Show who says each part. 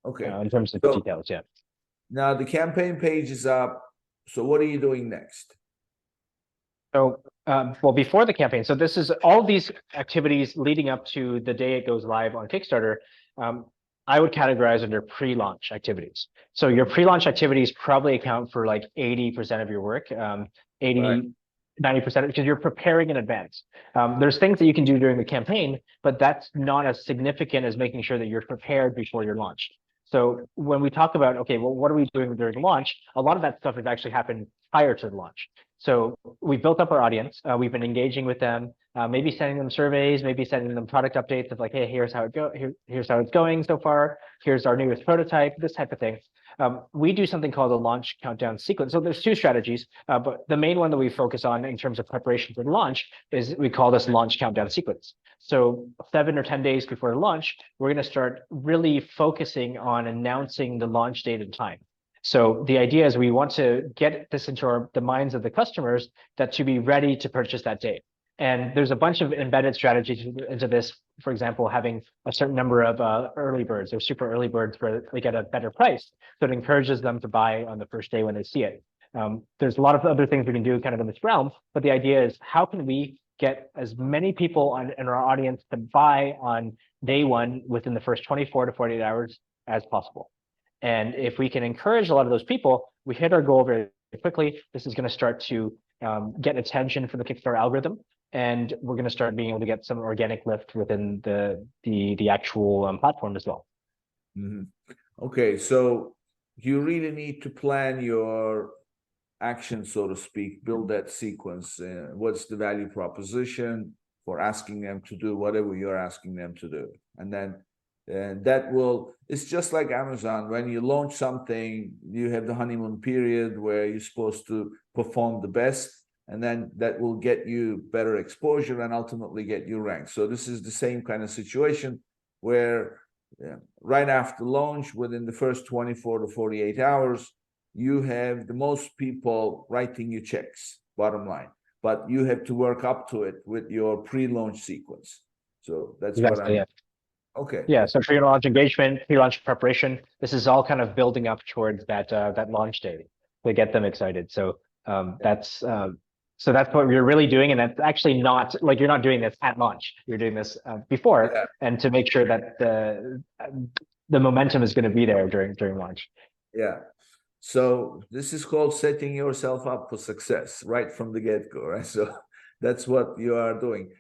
Speaker 1: Okay.
Speaker 2: in terms of
Speaker 1: So
Speaker 2: details. Yeah.
Speaker 1: now the campaign page is up. So what are you doing next?
Speaker 2: So, well, before the campaign, so this is all these activities leading up to the day it goes live on Kickstarter. I would categorize under pre-launch activities. So your pre-launch activities probably account for like 80% of your work, 80,
Speaker 1: Right.
Speaker 2: 90%, because you're preparing in advance. There's things that you can do during the campaign, but that's not as significant as making sure that you're prepared before your launch. So when we talk about, okay, well, what are we doing during launch? A lot of that stuff has actually happened prior to the launch. So we've built up our audience. We've been engaging with them, maybe sending them surveys, maybe sending them product updates of like, hey, here's how here's how it's going so far. Here's our newest prototype, this type of thing. We do something called a launch countdown sequence. So there's two strategies, but the main one that we focus on in terms of preparation for the launch is we call this launch countdown sequence. So 7 or 10 days before the launch, we're going to start really focusing on announcing the launch date and time. So the idea is we want to get this into the minds of the customers that to be ready to purchase that day. And there's a bunch of embedded strategies into this. For example, having a certain number of early birds or super early birds where they get a better price. So it encourages them to buy on the first day when they see it. There's a lot of other things we can do kind of in this realm, but the idea is how can we get as many people in our audience to buy on day one within the first 24 to 48 hours as possible. And if we can encourage a lot of those people, we hit our goal very quickly. This is going to start to get attention from the Kickstarter algorithm, and we're going to start being able to get some organic lift within the actual platform as well.
Speaker 1: Mm-hmm. Okay, so you really need to plan your action, so to speak, build that sequence. What's the value proposition for asking them to do whatever you're asking them to do, and then. And that will, it's just like Amazon. When you launch something, you have the honeymoon period where you're supposed to perform the best, and then that will get you better exposure and ultimately get you ranked. So this is the same kind of situation where right after launch, within the first 24 to 48 hours, you have the most people writing you checks, bottom line. But you have to work up to it with your pre-launch sequence. So that's
Speaker 2: Exactly,
Speaker 1: what I'm...
Speaker 2: yeah.
Speaker 1: Okay.
Speaker 2: Yeah, so pre-launch engagement, pre-launch preparation, this is all kind of building up towards that launch day to get them excited. So that's what we're really doing, and that's actually not like you're not doing this at launch. You're doing this before,
Speaker 1: Yeah.
Speaker 2: and to make sure that the momentum is going to be there during launch.
Speaker 1: Yeah. So this is called setting yourself up for success right from the get-go, right? So that's what you are doing.